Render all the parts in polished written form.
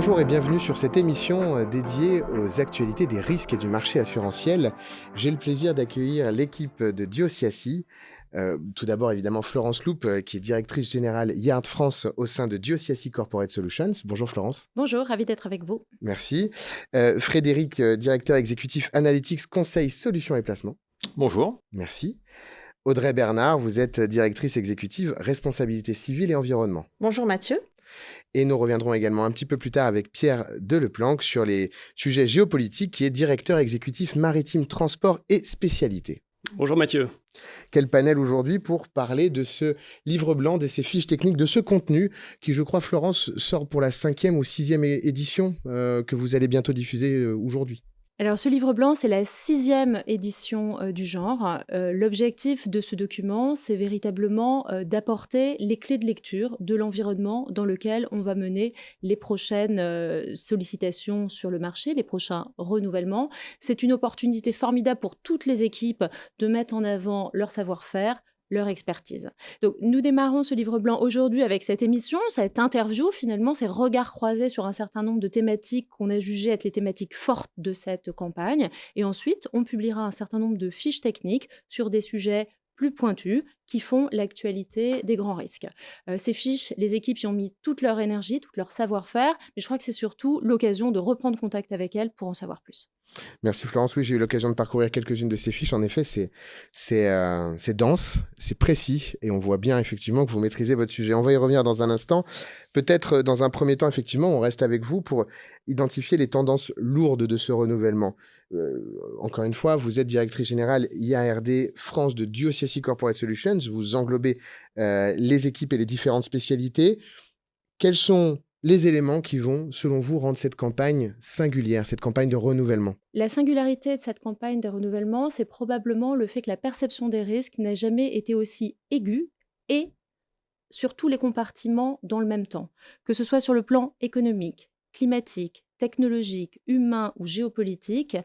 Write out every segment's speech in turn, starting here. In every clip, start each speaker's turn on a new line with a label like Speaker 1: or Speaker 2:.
Speaker 1: Bonjour et bienvenue sur cette émission dédiée aux actualités des risques et du marché assurantiel. J'ai le plaisir d'accueillir l'équipe de Diosiassi. Tout d'abord, évidemment, Florence Loup, qui est directrice générale Yard France au sein de Diosiassi Corporate Solutions. Bonjour Florence.
Speaker 2: Bonjour, ravi d'être avec vous.
Speaker 1: Merci. Frédéric, directeur exécutif Analytics Conseil Solutions et Placements.
Speaker 3: Bonjour.
Speaker 1: Merci. Audrey Bernard, vous êtes directrice exécutive responsabilité civile et environnement.
Speaker 4: Bonjour Mathieu.
Speaker 1: Et nous reviendrons également un petit peu plus tard avec Pierre Deleplanque sur les sujets géopolitiques, qui est directeur exécutif maritime, transport et spécialité.
Speaker 3: Bonjour Mathieu.
Speaker 1: Quel panel aujourd'hui pour parler de ce livre blanc, de ces fiches techniques, de ce contenu qui, je crois, Florence, sort pour la 5e ou 6e édition que vous allez bientôt diffuser aujourd'hui.
Speaker 2: Alors, ce livre blanc, c'est la 6e édition du genre. L'objectif de ce document, c'est véritablement d'apporter les clés de lecture de l'environnement dans lequel on va mener les prochaines sollicitations sur le marché, les prochains renouvellements. C'est une opportunité formidable pour toutes les équipes de mettre en avant leur savoir-faire, leur expertise. Donc, nous démarrons ce livre blanc aujourd'hui avec cette émission, cette interview, finalement, ces regards croisés sur un certain nombre de thématiques qu'on a jugées être les thématiques fortes de cette campagne. Et ensuite, on publiera un certain nombre de fiches techniques sur des sujets plus pointus qui font l'actualité des grands risques. Ces fiches, les équipes y ont mis toute leur énergie, tout leur savoir-faire, mais je crois que c'est surtout l'occasion de reprendre contact avec elles pour en savoir plus.
Speaker 1: Merci Florence. Oui, j'ai eu l'occasion de parcourir quelques-unes de ces fiches. En effet, c'est dense, c'est précis et on voit bien effectivement que vous maîtrisez votre sujet. On va y revenir dans un instant. Peut-être dans un premier temps, effectivement, on reste avec vous pour identifier les tendances lourdes de ce renouvellement. Encore une fois, vous êtes directrice générale IARD France de Diosiassi Corporate Solutions. Vous englobez les équipes et les différentes spécialités. Quels sont les éléments qui vont, selon vous, rendre cette campagne singulière, cette campagne de renouvellement?
Speaker 2: La singularité de cette campagne de renouvellement, c'est probablement le fait que la perception des risques n'a jamais été aussi aiguë et sur tous les compartiments dans le même temps, que ce soit sur le plan économique, climatique, technologique, humain ou géopolitique,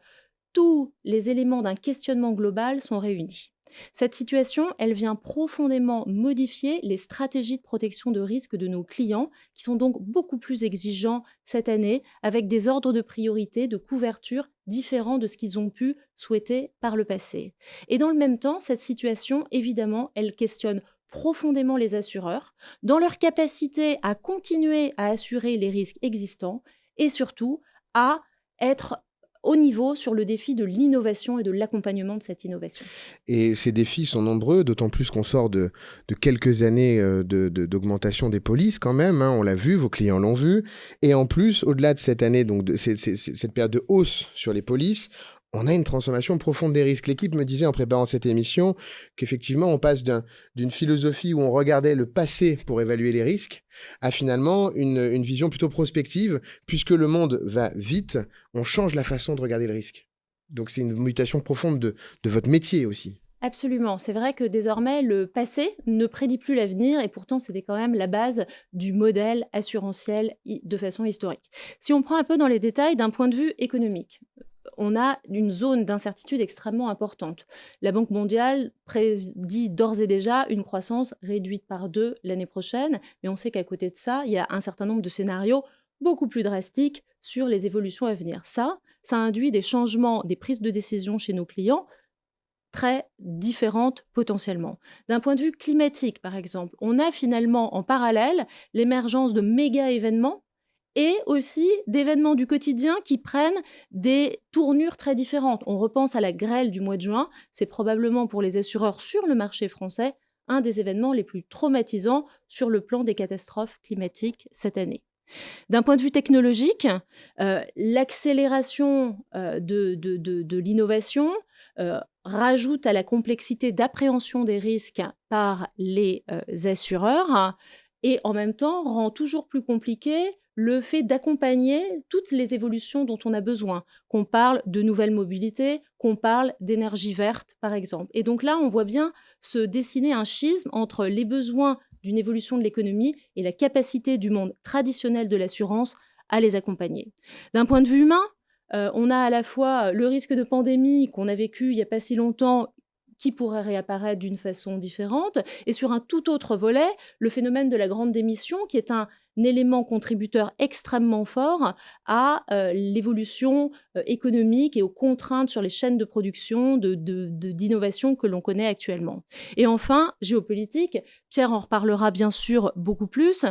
Speaker 2: tous les éléments d'un questionnement global sont réunis. Cette situation, elle vient profondément modifier les stratégies de protection de risque de nos clients, qui sont donc beaucoup plus exigeants cette année, avec des ordres de priorité, de couverture différents de ce qu'ils ont pu souhaiter par le passé. Et dans le même temps, cette situation, évidemment, elle questionne profondément les assureurs, dans leur capacité à continuer à assurer les risques existants, et surtout à être au niveau sur le défi de l'innovation et de l'accompagnement de cette innovation.
Speaker 1: Et ces défis sont nombreux, d'autant plus qu'on sort de quelques années d'augmentation des polices quand même, hein, on l'a vu, vos clients l'ont vu. Et en plus, au-delà de cette année, donc de cette période de hausse sur les polices, on a une transformation profonde des risques. L'équipe me disait en préparant cette émission qu'effectivement, on passe d'une philosophie où on regardait le passé pour évaluer les risques à finalement une vision plutôt prospective. Puisque le monde va vite, on change la façon de regarder le risque. Donc, c'est une mutation profonde de votre métier aussi.
Speaker 2: Absolument. C'est vrai que désormais, le passé ne prédit plus l'avenir et pourtant, c'était quand même la base du modèle assurantiel de façon historique. Si on prend un peu dans les détails d'un point de vue économique, on a une zone d'incertitude extrêmement importante. La Banque mondiale prédit d'ores et déjà une croissance réduite par 2 l'année prochaine, mais on sait qu'à côté de ça, il y a un certain nombre de scénarios beaucoup plus drastiques sur les évolutions à venir. Ça induit des changements, des prises de décision chez nos clients très différentes potentiellement. D'un point de vue climatique, par exemple, on a finalement en parallèle l'émergence de méga-événements et aussi d'événements du quotidien qui prennent des tournures très différentes. On repense à la grêle du mois de juin, c'est probablement pour les assureurs sur le marché français un des événements les plus traumatisants sur le plan des catastrophes climatiques cette année. D'un point de vue technologique, l'accélération de l'innovation rajoute à la complexité d'appréhension des risques par les assureurs et en même temps rend toujours plus compliqué le fait d'accompagner toutes les évolutions dont on a besoin, qu'on parle de nouvelles mobilités, qu'on parle d'énergie verte, par exemple. Et donc là, on voit bien se dessiner un schisme entre les besoins d'une évolution de l'économie et la capacité du monde traditionnel de l'assurance à les accompagner. D'un point de vue humain, on a à la fois le risque de pandémie qu'on a vécu il n'y a pas si longtemps, qui pourrait réapparaître d'une façon différente, et sur un tout autre volet, le phénomène de la grande démission, qui est un élément contributeur extrêmement fort à l'évolution économique et aux contraintes sur les chaînes de production, d'innovation que l'on connaît actuellement. Et enfin, géopolitique, Pierre en reparlera bien sûr beaucoup plus.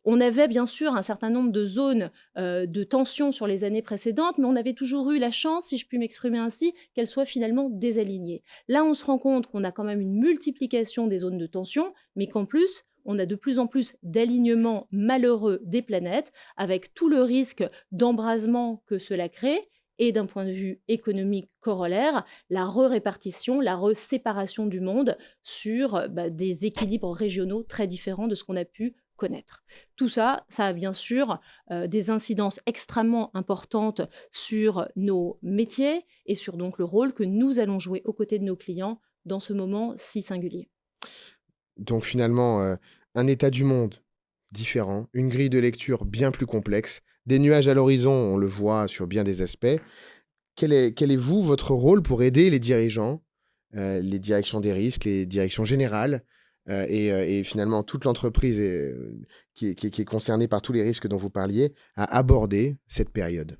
Speaker 2: On avait bien sûr un certain nombre de zones de tension sur les années précédentes, mais on avait toujours eu la chance, si je puis m'exprimer ainsi, qu'elles soient finalement désalignées. Là, on se rend compte qu'on a quand même une multiplication des zones de tension, mais qu'en plus, on a de plus en plus d'alignements malheureux des planètes, avec tout le risque d'embrasement que cela crée, et d'un point de vue économique corollaire, la répartition, la séparation du monde sur des équilibres régionaux très différents de ce qu'on a pu connaître. Tout ça, ça a bien sûr des incidences extrêmement importantes sur nos métiers et sur donc le rôle que nous allons jouer aux côtés de nos clients dans ce moment si singulier.
Speaker 1: Donc finalement, un état du monde différent, une grille de lecture bien plus complexe, des nuages à l'horizon, on le voit sur bien des aspects. Quel est vous, votre rôle pour aider les dirigeants, les directions des risques, les directions générales, et finalement toute l'entreprise qui est concernée par tous les risques dont vous parliez, à aborder cette période?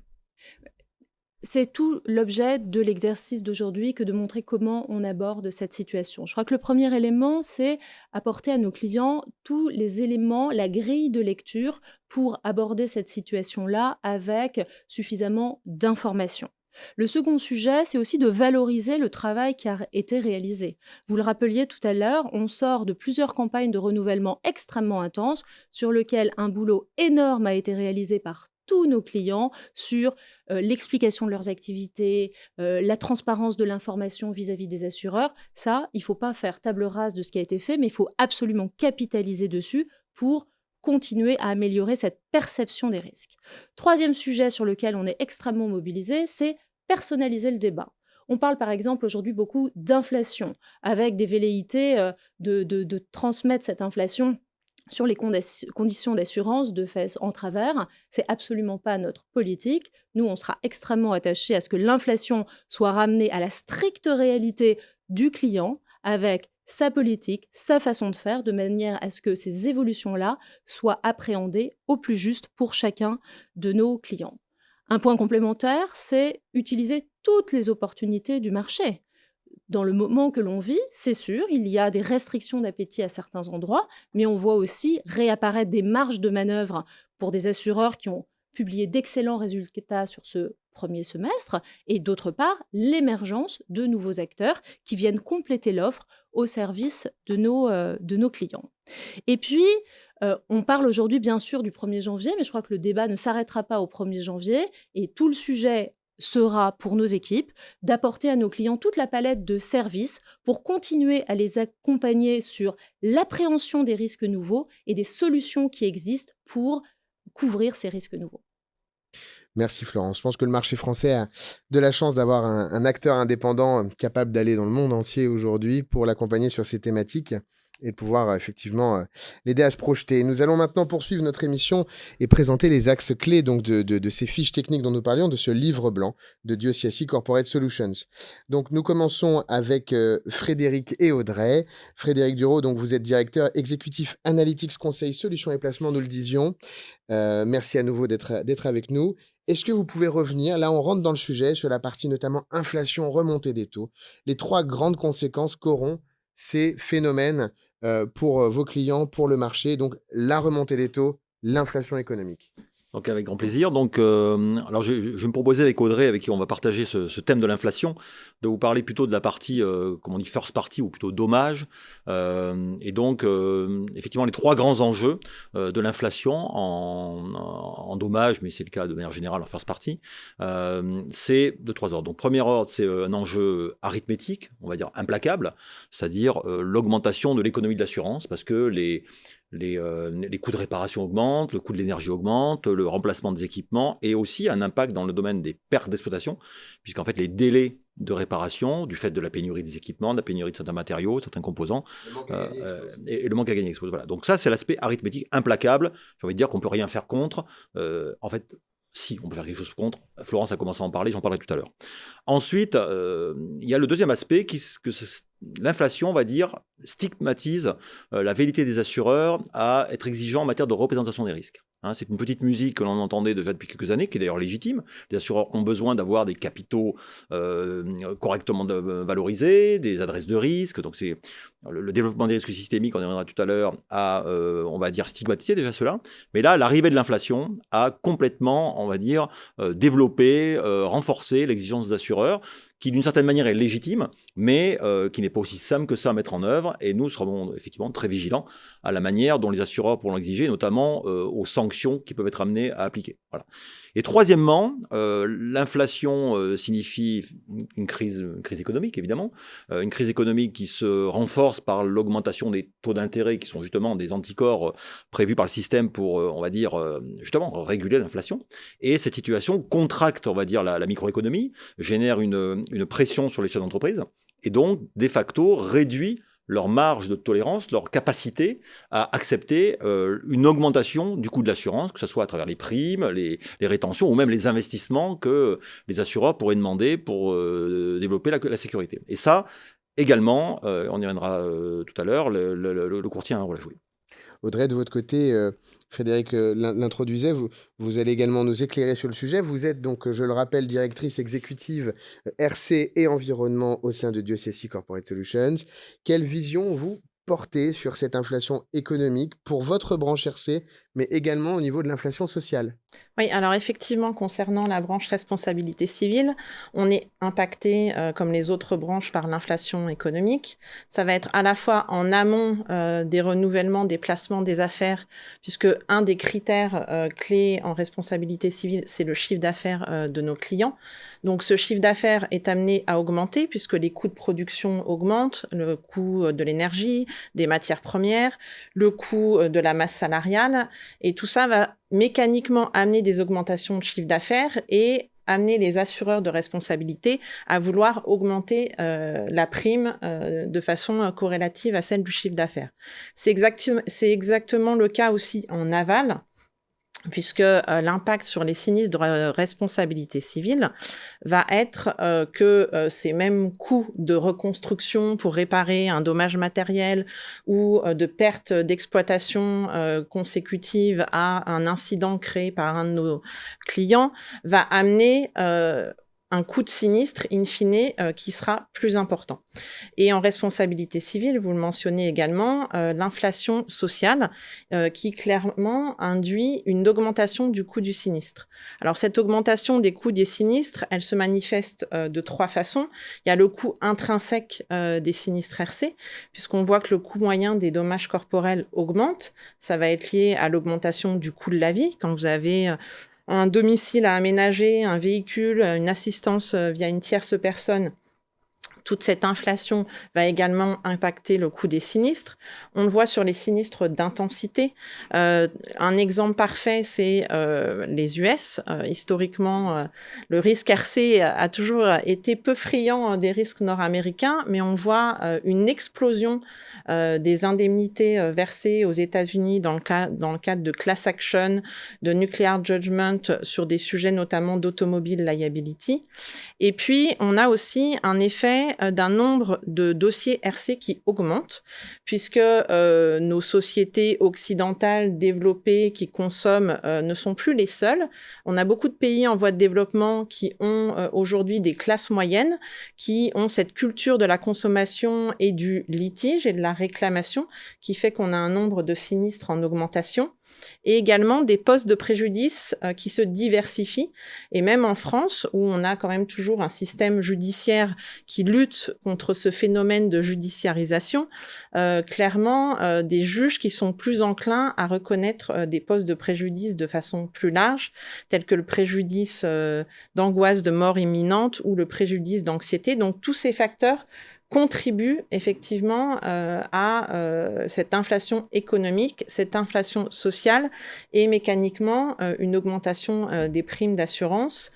Speaker 2: C'est tout l'objet de l'exercice d'aujourd'hui que de montrer comment on aborde cette situation. Je crois que le premier élément, c'est apporter à nos clients tous les éléments, la grille de lecture pour aborder cette situation-là avec suffisamment d'informations. Le second sujet, c'est aussi de valoriser le travail qui a été réalisé. Vous le rappeliez tout à l'heure, on sort de plusieurs campagnes de renouvellement extrêmement intenses sur lesquelles un boulot énorme a été réalisé par tous nos clients sur l'explication de leurs activités, la transparence de l'information vis-à-vis des assureurs. Ça, il ne faut pas faire table rase de ce qui a été fait, mais il faut absolument capitaliser dessus pour continuer à améliorer cette perception des risques. Troisième sujet sur lequel on est extrêmement mobilisé, c'est personnaliser le débat. On parle par exemple aujourd'hui beaucoup d'inflation, avec des velléités de transmettre cette inflation sur les conditions d'assurance de fait en travers. C'est absolument pas notre politique. Nous, on sera extrêmement attachés à ce que l'inflation soit ramenée à la stricte réalité du client, avec sa politique, sa façon de faire, de manière à ce que ces évolutions-là soient appréhendées au plus juste pour chacun de nos clients. Un point complémentaire, c'est utiliser toutes les opportunités du marché. Dans le moment que l'on vit, c'est sûr, il y a des restrictions d'appétit à certains endroits, mais on voit aussi réapparaître des marges de manœuvre pour des assureurs qui ont publié d'excellents résultats sur ce premier semestre, et d'autre part, l'émergence de nouveaux acteurs qui viennent compléter l'offre au service de nos clients. Et puis, on parle aujourd'hui bien sûr du 1er janvier, mais je crois que le débat ne s'arrêtera pas au 1er janvier, et tout le sujet sera pour nos équipes d'apporter à nos clients toute la palette de services pour continuer à les accompagner sur l'appréhension des risques nouveaux et des solutions qui existent pour couvrir ces risques nouveaux.
Speaker 1: Merci Florence. Je pense que le marché français a de la chance d'avoir un acteur indépendant capable d'aller dans le monde entier aujourd'hui pour l'accompagner sur ces thématiques et de pouvoir effectivement l'aider à se projeter. Nous allons maintenant poursuivre notre émission et présenter les axes clés donc de ces fiches techniques dont nous parlions, de ce livre blanc de Diosiassi Corporate Solutions. Donc nous commençons avec Frédéric et Audrey. Frédéric Dureau, donc vous êtes directeur exécutif Analytics Conseil Solutions et Placements, nous le disions. Merci à nouveau d'être avec nous. Est-ce que vous pouvez revenir, là on rentre dans le sujet, sur la partie notamment inflation, remontée des taux, les 3 grandes conséquences qu'auront ces phénomènes pour vos clients, pour le marché, donc la remontée des taux, l'inflation économique.
Speaker 3: Donc avec grand plaisir. Donc, alors je vais me proposer avec Audrey, avec qui on va partager ce thème de l'inflation, de vous parler plutôt de la partie, comme on dit, first party, ou plutôt dommage. Et donc, effectivement, les 3 grands enjeux de l'inflation en dommage, mais c'est le cas de manière générale en first party, c'est de 3 ordres. Donc, premier ordre, c'est un enjeu arithmétique, on va dire implacable, c'est-à-dire l'augmentation de l'économie de l'assurance, parce que les coûts de réparation augmentent, le coût de l'énergie augmente, le remplacement des équipements, et aussi un impact dans le domaine des pertes d'exploitation, puisqu'en fait les délais de réparation, du fait de la pénurie des équipements, de la pénurie de certains matériaux, certains composants, et le manque à gagner. Voilà. Donc ça, c'est l'aspect arithmétique implacable. J'ai envie de dire qu'on ne peut rien faire contre. En fait, si, on peut faire quelque chose contre. Florence a commencé à en parler, j'en parlerai tout à l'heure. Ensuite, il y a le deuxième aspect, l'inflation, on va dire, stigmatise la velléité des assureurs à être exigeants en matière de représentation des risques. C'est une petite musique que l'on entendait déjà depuis quelques années, qui est d'ailleurs légitime. Les assureurs ont besoin d'avoir des capitaux correctement valorisés, des adresses de risque. Donc c'est le développement des risques systémiques, on y reviendra tout à l'heure, a, on va dire, stigmatisé déjà cela. Mais là, l'arrivée de l'inflation a complètement, on va dire, développé, renforcé l'exigence des assureurs, qui d'une certaine manière est légitime, mais qui n'est pas aussi simple que ça à mettre en œuvre. Et nous serons effectivement très vigilants à la manière dont les assureurs pourront l'exiger, notamment aux sanctions qui peuvent être amenées à appliquer. Voilà. Et troisièmement, l'inflation signifie une crise économique, évidemment, une crise économique qui se renforce par l'augmentation des taux d'intérêt, qui sont justement des anticorps prévus par le système pour, on va dire, justement, réguler l'inflation. Et cette situation contracte, on va dire, la microéconomie, génère une pression sur les chefs d'entreprise, et donc, de facto, réduit leur marge de tolérance, leur capacité à accepter une augmentation du coût de l'assurance, que ce soit à travers les primes, les rétentions ou même les investissements que les assureurs pourraient demander pour développer la sécurité. Et ça, également, on y reviendra tout à l'heure, le courtier a un rôle à jouer.
Speaker 1: Audrey, de votre côté, Frédéric l'introduisait, vous allez également nous éclairer sur le sujet. Vous êtes donc, je le rappelle, directrice exécutive RC et environnement au sein de Diocesi Corporate Solutions. Quelle vision vous portez sur cette inflation économique pour votre branche RC, mais également au niveau de l'inflation sociale?
Speaker 4: Oui, alors effectivement, concernant la branche responsabilité civile, on est impacté, comme les autres branches, par l'inflation économique. Ça va être à la fois en amont des renouvellements, des placements des affaires, puisque un des critères clés en responsabilité civile, c'est le chiffre d'affaires de nos clients. Donc ce chiffre d'affaires est amené à augmenter, puisque les coûts de production augmentent, le coût de l'énergie, des matières premières, le coût de la masse salariale, et tout ça va mécaniquement amener des augmentations de chiffre d'affaires et amener les assureurs de responsabilité à vouloir augmenter la prime de façon corrélative à celle du chiffre d'affaires. C'est exactement le cas aussi en aval, puisque l'impact sur les sinistres de responsabilité civile va être que ces mêmes coûts de reconstruction pour réparer un dommage matériel ou de perte d'exploitation consécutive à un incident créé par un de nos clients va amener un coût de sinistre, in fine, qui sera plus important. Et en responsabilité civile, vous le mentionnez également, l'inflation sociale qui clairement induit une augmentation du coût du sinistre. Alors cette augmentation des coûts des sinistres, elle se manifeste de trois façons. Il y a le coût intrinsèque des sinistres RC, puisqu'on voit que le coût moyen des dommages corporels augmente. Ça va être lié à l'augmentation du coût de la vie. Quand vous avez un domicile à aménager, un véhicule, une assistance via une tierce personne, toute cette inflation va également impacter le coût des sinistres. On le voit sur les sinistres d'intensité. Un exemple parfait, c'est les US. Historiquement, le risque RC a toujours été peu friand des risques nord-américains, mais on voit une explosion des indemnités versées aux États-Unis dans le cadre de class action, de nuclear judgment sur des sujets notamment d'automobile liability. Et puis, on a aussi un effet d'un nombre de dossiers RC qui augmente, puisque nos sociétés occidentales développées qui consomment ne sont plus les seules. On a beaucoup de pays en voie de développement qui ont aujourd'hui des classes moyennes, qui ont cette culture de la consommation et du litige et de la réclamation, qui fait qu'on a un nombre de sinistres en augmentation, et également des postes de préjudice qui se diversifient. Et même en France, où on a quand même toujours un système judiciaire qui lutte contre ce phénomène de judiciarisation, clairement, des juges qui sont plus enclins à reconnaître des postes de préjudice de façon plus large, tels que le préjudice d'angoisse de mort imminente ou le préjudice d'anxiété. Donc, tous ces facteurs contribuent effectivement à cette inflation économique, cette inflation sociale et mécaniquement une augmentation des primes d'assurance.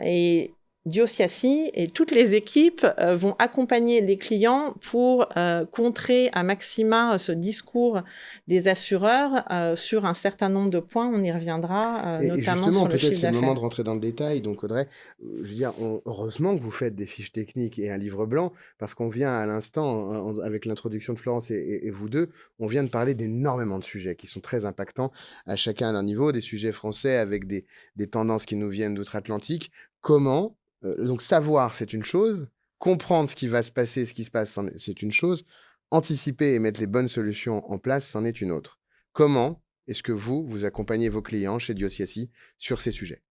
Speaker 4: Et Diosiassi et toutes les équipes vont accompagner les clients pour contrer à maxima ce discours des assureurs sur un certain nombre de points. On y reviendra, notamment sur le chiffre d'affaires.
Speaker 1: Peut-être c'est le moment de rentrer dans le détail. Donc Audrey, je veux dire, heureusement que vous faites des fiches techniques et un livre blanc, parce qu'on vient à l'instant, avec l'introduction de Florence et vous deux, on vient de parler d'énormément de sujets qui sont très impactants à chacun à leur niveau, des sujets français avec des tendances qui nous viennent d'outre-Atlantique. Comment donc savoir, c'est une chose, comprendre ce qui va se passer, ce qui se passe, c'est une chose, anticiper et mettre les bonnes solutions en place, c'en est une autre. Comment est-ce que vous accompagnez vos clients chez Diosiassi sur ces sujets?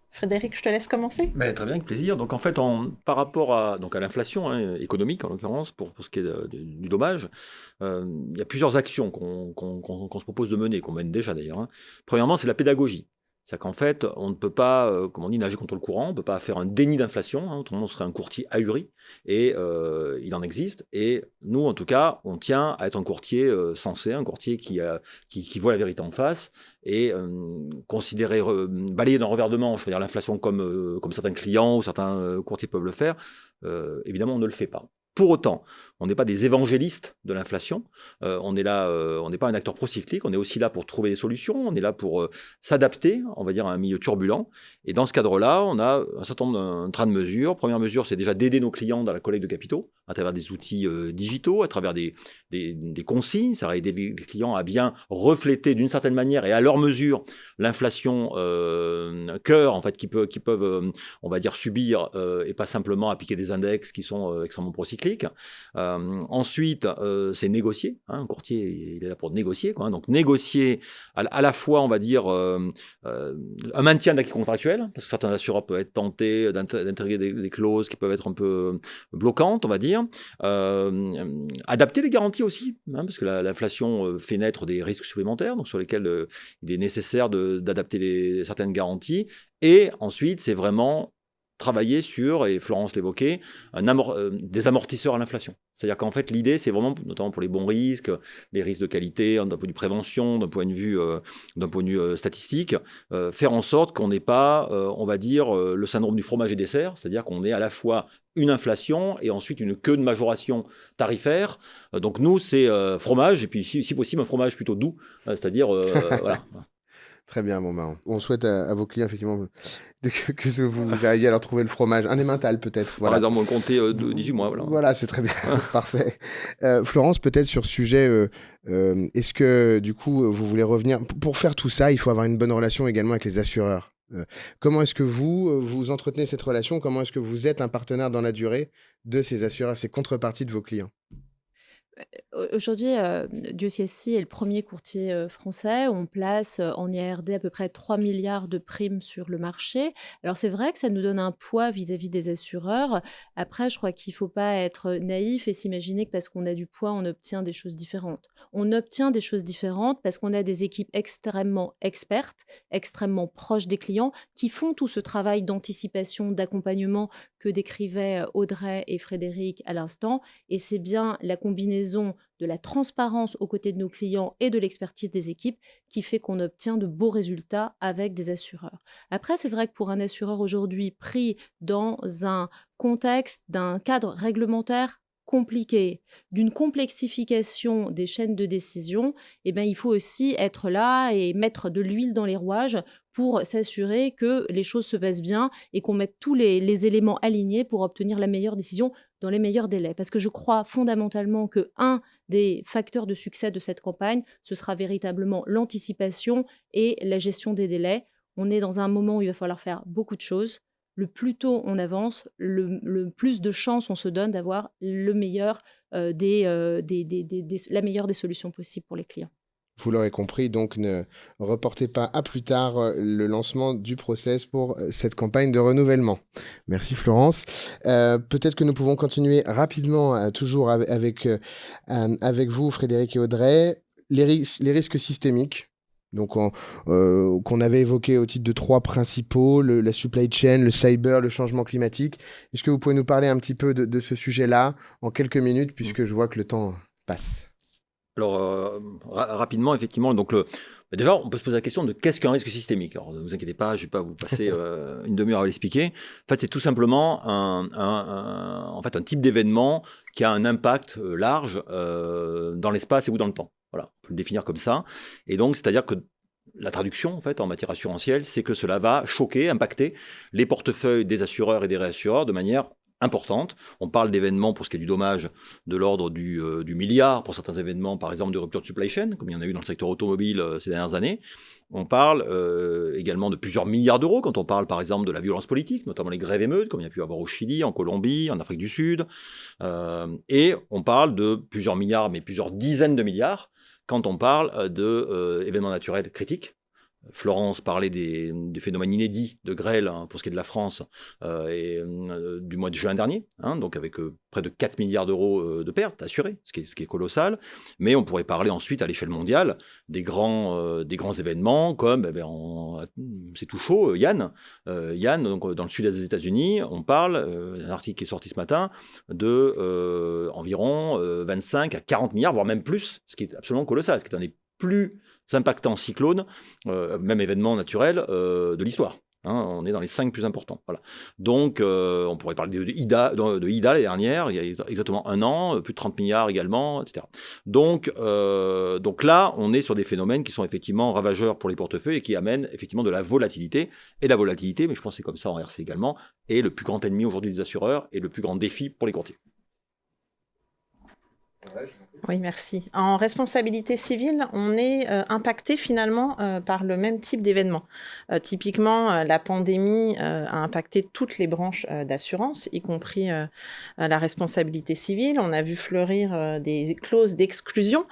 Speaker 4: Frédéric, je te laisse commencer.
Speaker 3: Très bien, avec plaisir. Donc en fait, par rapport à l'inflation économique, en l'occurrence, pour ce qui est du dommage, il y a plusieurs actions qu'on se propose de mener, qu'on mène déjà d'ailleurs, hein. Premièrement, c'est la pédagogie. C'est-à-dire qu'en fait, on ne peut pas, comme on dit, nager contre le courant, on ne peut pas faire un déni d'inflation, hein, autrement on serait un courtier ahuri, et il en existe. Et nous, en tout cas, on tient à être un courtier sensé, un courtier qui voit la vérité en face, et considérer, balayer d'un revers de manche, je veux dire l'inflation comme certains clients ou certains courtiers peuvent le faire, évidemment, on ne le fait pas. Pour autant, on n'est pas des évangélistes de l'inflation, on est là, on n'est pas un acteur procyclique, on est aussi là pour trouver des solutions, on est là pour s'adapter, on va dire, à un milieu turbulent. Et dans ce cadre-là, on a un certain nombre de train de mesures. Première mesure, c'est déjà d'aider nos clients dans la collecte de capitaux, à travers des outils digitaux, à travers des consignes, ça va aider les clients à bien refléter d'une certaine manière et à leur mesure l'inflation cœur, en fait, qu'ils peuvent, on va dire, subir et pas simplement appliquer des index qui sont extrêmement procycliques. Ensuite, c'est négocier. Hein, un courtier, il est là pour négocier, quoi, hein, donc négocier à la fois, on va dire, un maintien d'acquis contractuel, parce que certains assureurs peuvent être tentés d'intégrer des clauses qui peuvent être un peu bloquantes, on va dire. Adapter les garanties aussi, hein, parce que l'inflation fait naître des risques supplémentaires, donc sur lesquels il est nécessaire d'adapter certaines garanties. Et ensuite, c'est vraiment travailler sur, et Florence l'évoquait, des amortisseurs à l'inflation. C'est-à-dire qu'en fait, l'idée, c'est vraiment, notamment pour les bons risques, les risques de qualité, d'un point de vue prévention, d'un point de vue statistique, faire en sorte qu'on n'ait pas, on va dire, le syndrome du fromage et dessert, c'est-à-dire qu'on ait à la fois une inflation et ensuite une queue de majoration tarifaire. Donc nous, c'est fromage, et puis si possible, un fromage plutôt doux, c'est-à-dire, voilà.
Speaker 1: Très bien, bon, on souhaite à vos clients, effectivement, que vous arriviez à leur trouver le fromage. Un emmental, peut-être. Voilà.
Speaker 3: Par exemple, on comptait 18 mois.
Speaker 1: Voilà, c'est très bien. Parfait. Florence, peut-être sur ce sujet, est-ce que, du coup, vous voulez revenir... Pour faire tout ça, il faut avoir une bonne relation également avec les assureurs. Comment est-ce que vous entretenez cette relation? Comment est-ce que vous êtes un partenaire dans la durée de ces assureurs, ces contreparties de vos clients?
Speaker 2: Aujourd'hui, Diosiassi est le premier courtier français. On place en IARD à peu près 3 milliards de primes sur le marché. Alors c'est vrai que ça nous donne un poids vis-à-vis des assureurs. Après, je crois qu'il ne faut pas être naïf et s'imaginer que parce qu'on a du poids, on obtient des choses différentes. On obtient des choses différentes parce qu'on a des équipes extrêmement expertes, extrêmement proches des clients, qui font tout ce travail d'anticipation, d'accompagnement que décrivaient Audrey et Frédéric à l'instant. Et c'est bien la combinaison de la transparence aux côtés de nos clients et de l'expertise des équipes qui fait qu'on obtient de beaux résultats avec des assureurs. Après, c'est vrai que pour un assureur aujourd'hui pris dans un contexte d'un cadre réglementaire compliqué, d'une complexification des chaînes de décision, eh bien, il faut aussi être là et mettre de l'huile dans les rouages pour s'assurer que les choses se passent bien et qu'on mette tous les éléments alignés pour obtenir la meilleure décision dans les meilleurs délais. Parce que je crois fondamentalement qu'un des facteurs de succès de cette campagne, ce sera véritablement l'anticipation et la gestion des délais. On est dans un moment où il va falloir faire beaucoup de choses. Le plus tôt on avance, le plus de chances on se donne d'avoir le meilleur, la meilleure des solutions possibles pour les clients.
Speaker 1: Vous l'aurez compris, donc ne reportez pas à plus tard le lancement du process pour cette campagne de renouvellement. Merci Florence. Peut-être que nous pouvons continuer rapidement, toujours avec vous, Frédéric et Audrey, les risques systémiques. Donc, qu'on avait évoqué au titre de 3 principaux, la supply chain, le cyber, le changement climatique. Est-ce que vous pouvez nous parler un petit peu de ce sujet-là en quelques minutes, puisque je vois que le temps passe?
Speaker 3: Alors, rapidement, effectivement, donc Déjà, on peut se poser la question de qu'est-ce qu'un risque systémique. Alors, ne vous inquiétez pas, je ne vais pas vous passer une demi-heure à l'expliquer. En fait, c'est tout simplement un type d'événement qui a un impact large dans l'espace et ou dans le temps. Voilà, on peut le définir comme ça. Et donc, c'est-à-dire que la traduction, en fait, en matière assurantielle, c'est que cela va choquer, impacter les portefeuilles des assureurs et des réassureurs de manière importante. On parle d'événements, pour ce qui est du dommage, de l'ordre du milliard, pour certains événements, par exemple, de rupture de supply chain, comme il y en a eu dans le secteur automobile ces dernières années. On parle également de plusieurs milliards d'euros, quand on parle, par exemple, de la violence politique, notamment les grèves émeutes, comme il y a pu avoir au Chili, en Colombie, en Afrique du Sud. Et on parle de plusieurs milliards, mais plusieurs dizaines de milliards, quand on parle d'événements naturels critiques. Florence parlait des phénomènes inédits de grêle pour ce qui est de la France du mois de juin dernier, donc avec près de 4 milliards d'euros de pertes assurées, ce qui est colossal. Mais on pourrait parler ensuite à l'échelle mondiale des grands événements comme, c'est tout chaud, Yann, donc, dans le sud-est des États-Unis, on parle, un article qui est sorti ce matin, de environ 25 à 40 milliards, voire même plus, ce qui est absolument colossal, ce qui est un des plus impactants cyclones, même événements naturels de l'histoire. On est dans les 5 plus importants. Voilà. Donc, on pourrait parler de Ida l'année dernière, il y a exactement un an, plus de 30 milliards également, etc. Donc là, on est sur des phénomènes qui sont effectivement ravageurs pour les portefeuilles et qui amènent effectivement de la volatilité. Et la volatilité, mais je pense que c'est comme ça en RC également, est le plus grand ennemi aujourd'hui des assureurs et le plus grand défi pour les courtiers.
Speaker 4: Oui, merci. En responsabilité civile, on est impacté finalement par le même type d'événement. Typiquement, la pandémie a impacté toutes les branches d'assurance, y compris la responsabilité civile. On a vu fleurir des clauses d'exclusion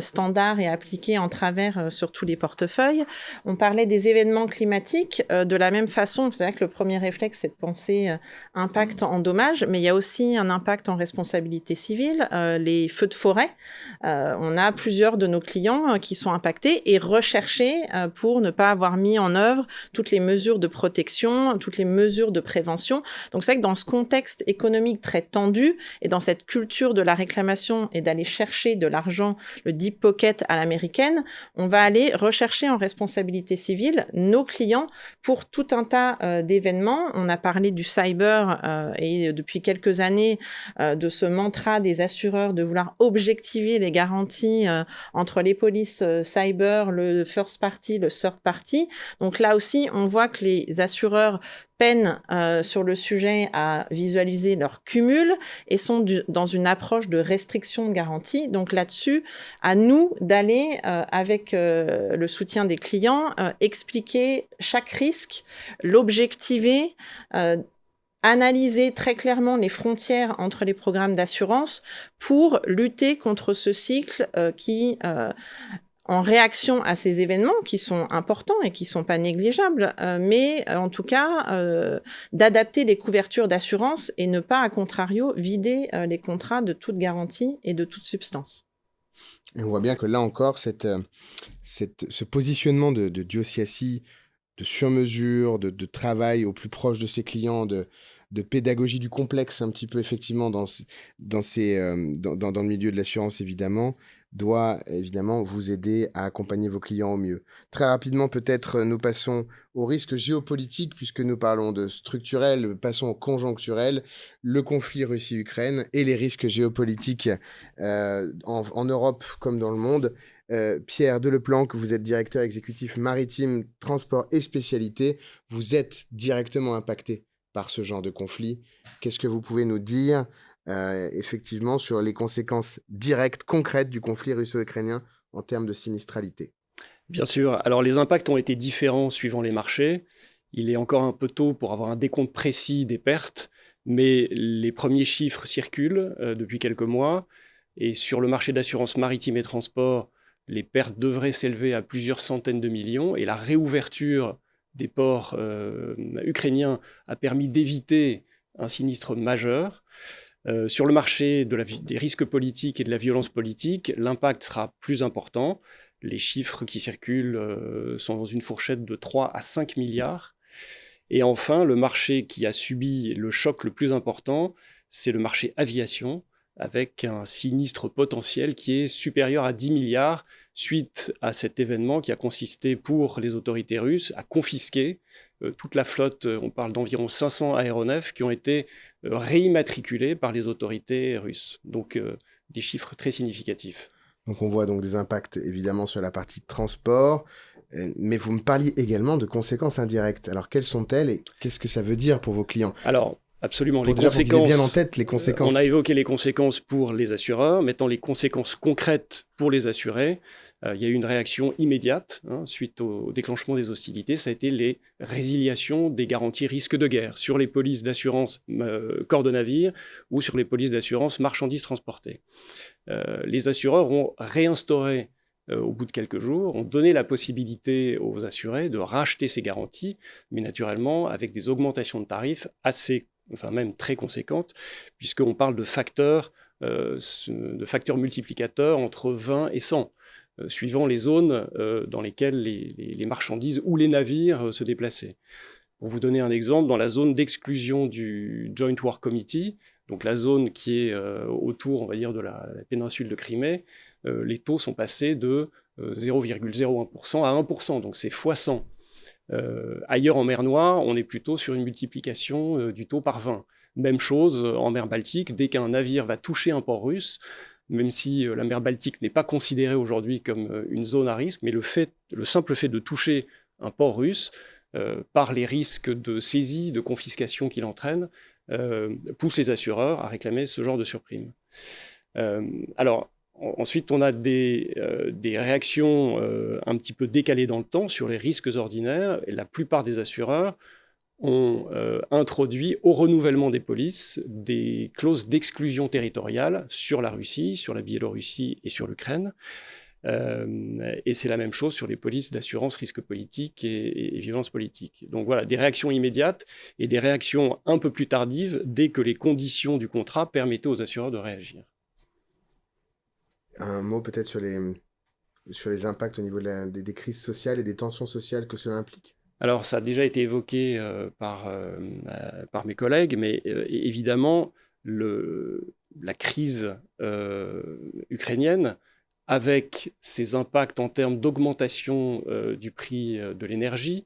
Speaker 4: standards et appliquées en travers sur tous les portefeuilles. On parlait des événements climatiques. De la même façon, c'est vrai que le premier réflexe, c'est de penser impact en dommages, mais il y a aussi un impact en responsabilité civile. Les feux de forêt, on a plusieurs de nos clients qui sont impactés et recherchés pour ne pas avoir mis en œuvre toutes les mesures de protection, toutes les mesures de prévention. Donc c'est vrai que dans ce contexte économique très tendu et dans cette culture de la réclamation et d'aller chercher de l'argent, le deep pocket à l'américaine, on va aller rechercher en responsabilité civile nos clients pour tout un tas d'événements. On a parlé du cyber et depuis quelques années de ce mantra des assureurs de vouloir objectiver les garanties entre les polices cyber, le first party, le third party. Donc là aussi, on voit que les assureurs peinent sur le sujet à visualiser leur cumul et sont dans une approche de restriction de garantie. Donc là-dessus, à nous d'aller, avec le soutien des clients, expliquer chaque risque, l'objectiver, analyser très clairement les frontières entre les programmes d'assurance pour lutter contre ce cycle qui, en réaction à ces événements qui sont importants et qui sont pas négligeables, mais en tout cas d'adapter les couvertures d'assurance et ne pas, à contrario, vider les contrats de toute garantie et de toute substance.
Speaker 1: Et on voit bien que là encore, ce positionnement de Joe Siassi, de sur-mesure, de travail au plus proche de ses clients, de pédagogie du complexe un petit peu effectivement dans le milieu de l'assurance évidemment, doit évidemment vous aider à accompagner vos clients au mieux. Très rapidement peut-être nous passons au risque géopolitique puisque nous parlons de structurel, passons au conjoncturel, le conflit Russie-Ukraine et les risques géopolitiques en Europe comme dans le monde. Pierre Deleplanque, vous êtes directeur exécutif maritime, transport et spécialité. Vous êtes directement impacté par ce genre de conflit. Qu'est-ce que vous pouvez nous dire effectivement sur les conséquences directes, concrètes du conflit russo-ukrainien en termes de sinistralité?
Speaker 5: Bien sûr. Alors les impacts ont été différents suivant les marchés. Il est encore un peu tôt pour avoir un décompte précis des pertes, mais les premiers chiffres circulent depuis quelques mois. Et sur le marché d'assurance maritime et transport, les pertes devraient s'élever à plusieurs centaines de millions. Et la réouverture des ports ukrainiens a permis d'éviter un sinistre majeur. Sur le marché des risques politiques et de la violence politique, l'impact sera plus important. Les chiffres qui circulent sont dans une fourchette de 3 à 5 milliards. Et enfin, le marché qui a subi le choc le plus important, c'est le marché aviation, avec un sinistre potentiel qui est supérieur à 10 milliards suite à cet événement qui a consisté pour les autorités russes à confisquer toute la flotte, on parle d'environ 500 aéronefs qui ont été réimmatriculés par les autorités russes. Donc des chiffres très significatifs.
Speaker 1: Donc on voit donc des impacts évidemment sur la partie transport, mais vous me parliez également de conséquences indirectes. Alors quelles sont-elles et qu'est-ce que ça veut dire pour vos clients?
Speaker 5: Alors, absolument,
Speaker 1: Pour
Speaker 5: les
Speaker 1: déjà, vous ayez
Speaker 5: conséquences.
Speaker 1: bien en tête les conséquences.
Speaker 5: On a évoqué les conséquences pour les assureurs. Maintenant, les conséquences concrètes pour les assurés. Il y a eu une réaction immédiate suite au déclenchement des hostilités. Ça a été les résiliations des garanties risques de guerre sur les polices d'assurance corps de navire ou sur les polices d'assurance marchandises transportées. Les assureurs ont réinstauré au bout de quelques jours, ont donné la possibilité aux assurés de racheter ces garanties, mais naturellement avec des augmentations de tarifs même très conséquentes, puisqu'on parle de facteurs multiplicateurs entre 20 et 100, suivant les zones dans lesquelles les marchandises ou les navires se déplaçaient. Pour vous donner un exemple, dans la zone d'exclusion du Joint War Committee, donc la zone qui est autour, on va dire, de la péninsule de Crimée, les taux sont passés de 0,01% à 1%, donc c'est fois 100. Ailleurs en mer Noire, on est plutôt sur une multiplication du taux par 20. Même chose en mer Baltique, dès qu'un navire va toucher un port russe, même si la mer Baltique n'est pas considérée aujourd'hui comme une zone à risque, mais le simple fait de toucher un port russe, par les risques de saisie, de confiscation qu'il entraîne, pousse les assureurs à réclamer ce genre de surprime. Alors, ensuite, on a des réactions un petit peu décalées dans le temps sur les risques ordinaires. Et la plupart des assureurs ont introduit au renouvellement des polices des clauses d'exclusion territoriale sur la Russie, sur la Biélorussie et sur l'Ukraine. Et c'est la même chose sur les polices d'assurance risque politique et violence politique. Donc voilà, des réactions immédiates et des réactions un peu plus tardives dès que les conditions du contrat permettaient aux assureurs de réagir.
Speaker 1: Un mot peut-être sur les impacts au niveau des crises sociales et des tensions sociales que cela implique?
Speaker 5: Alors ça a déjà été évoqué par mes collègues, mais évidemment, la crise ukrainienne, avec ses impacts en termes d'augmentation du prix de l'énergie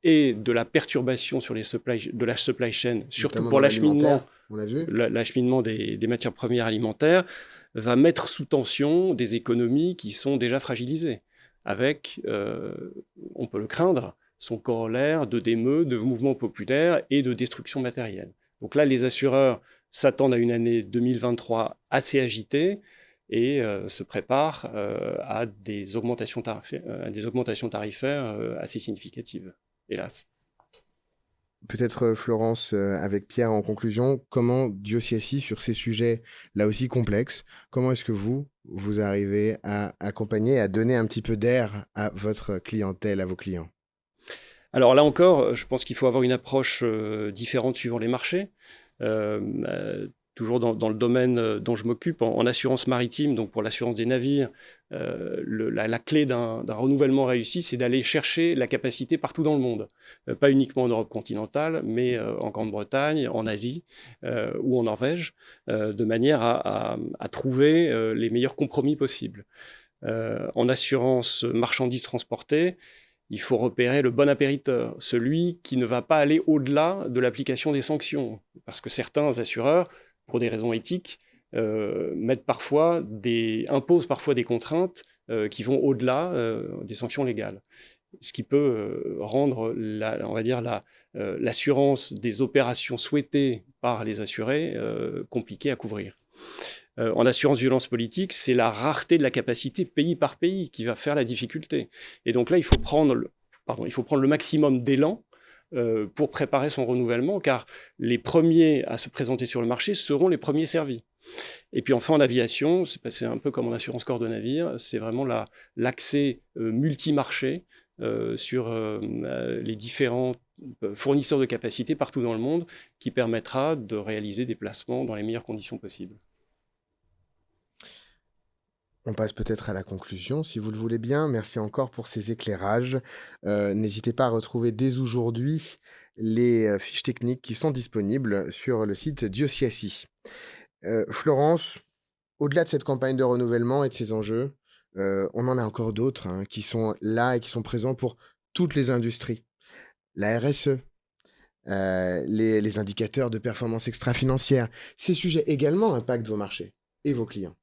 Speaker 5: et de la perturbation sur de la supply chain, surtout
Speaker 1: Notamment
Speaker 5: pour
Speaker 1: dans
Speaker 5: l'acheminement,
Speaker 1: on l'a vu.
Speaker 5: l'acheminement des matières premières alimentaires, va mettre sous tension des économies qui sont déjà fragilisées, avec, on peut le craindre, son corollaire d'émeutes, de mouvements populaires et de destruction matérielle. Donc là, les assureurs s'attendent à une année 2023 assez agitée, et se prépare à des augmentations tarifaires assez significatives, hélas.
Speaker 1: Peut-être Florence, avec Pierre en conclusion, comment Diosiassi, sur ces sujets là aussi complexes, comment est-ce que vous arrivez à accompagner, à donner un petit peu d'air à votre clientèle, à vos clients?
Speaker 5: Alors là encore, je pense qu'il faut avoir une approche différente suivant les marchés. Toujours dans le domaine dont je m'occupe, en assurance maritime, donc pour l'assurance des navires, la clé d'un renouvellement réussi, c'est d'aller chercher la capacité partout dans le monde. Pas uniquement en Europe continentale, mais en Grande-Bretagne, en Asie ou en Norvège, de manière à trouver les meilleurs compromis possibles. En assurance marchandises transportées, il faut repérer le bon appériteur, celui qui ne va pas aller au-delà de l'application des sanctions. Parce que certains assureurs, pour des raisons éthiques, imposent parfois des contraintes qui vont au-delà des sanctions légales. Ce qui peut rendre, l'assurance des opérations souhaitées par les assurés compliquée à couvrir. En assurance violence politique, c'est la rareté de la capacité pays par pays qui va faire la difficulté. Et donc là, il faut prendre le maximum d'élan pour préparer son renouvellement, car les premiers à se présenter sur le marché seront les premiers servis. Et puis enfin, en aviation, c'est un peu comme en assurance corps de navire, c'est vraiment l'accès multi-marché sur les différents fournisseurs de capacités partout dans le monde qui permettra de réaliser des placements dans les meilleures conditions possibles.
Speaker 1: On passe peut-être à la conclusion, si vous le voulez bien. Merci encore pour ces éclairages. N'hésitez pas à retrouver dès aujourd'hui les fiches techniques qui sont disponibles sur le site Diosiassi. Florence, au-delà de cette campagne de renouvellement et de ces enjeux, on en a encore d'autres qui sont là et qui sont présents pour toutes les industries. La RSE, les indicateurs de performance extra-financière. Ces sujets également impactent vos marchés et vos clients.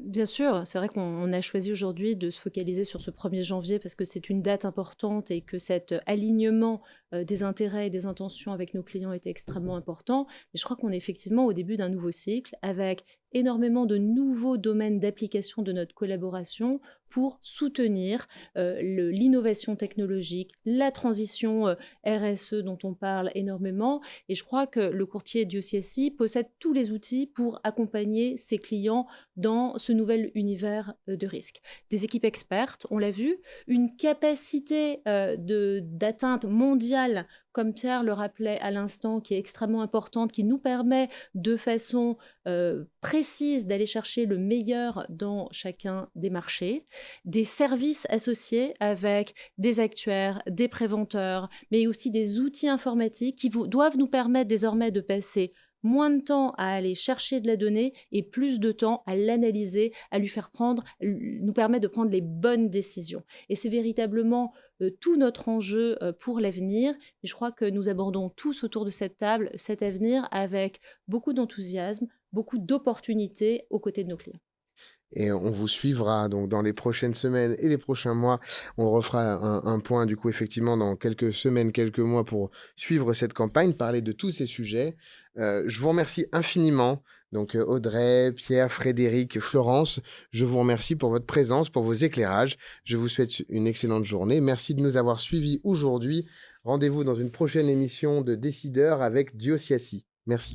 Speaker 2: Bien sûr, c'est vrai qu'on a choisi aujourd'hui de se focaliser sur ce 1er janvier parce que c'est une date importante et que cet alignement des intérêts et des intentions avec nos clients était extrêmement important. Mais je crois qu'on est effectivement au début d'un nouveau cycle avec énormément de nouveaux domaines d'application de notre collaboration pour soutenir l'innovation technologique, la transition RSE dont on parle énormément. Et je crois que le courtier DioCSI possède tous les outils pour accompagner ses clients dans ce nouvel univers de risque. Des équipes expertes, on l'a vu, une capacité d'atteinte mondiale, comme Pierre le rappelait à l'instant, qui est extrêmement importante, qui nous permet de façon précise d'aller chercher le meilleur dans chacun des marchés, des services associés avec des actuaires, des préventeurs, mais aussi des outils informatiques qui doivent nous permettre désormais de passer moins de temps à aller chercher de la donnée et plus de temps à l'analyser, à nous permettre de prendre les bonnes décisions. Et c'est véritablement tout notre enjeu pour l'avenir. Et je crois que nous abordons tous autour de cette table cet avenir avec beaucoup d'enthousiasme, beaucoup d'opportunités aux côtés de nos clients.
Speaker 1: Et on vous suivra donc dans les prochaines semaines et les prochains mois. On refera un point du coup effectivement dans quelques semaines, quelques mois pour suivre cette campagne, parler de tous ces sujets. Je vous remercie infiniment. Donc Audrey, Pierre, Frédéric, Florence, je vous remercie pour votre présence, pour vos éclairages. Je vous souhaite une excellente journée. Merci de nous avoir suivis aujourd'hui. Rendez-vous dans une prochaine émission de Décideurs avec DioCSI. Merci.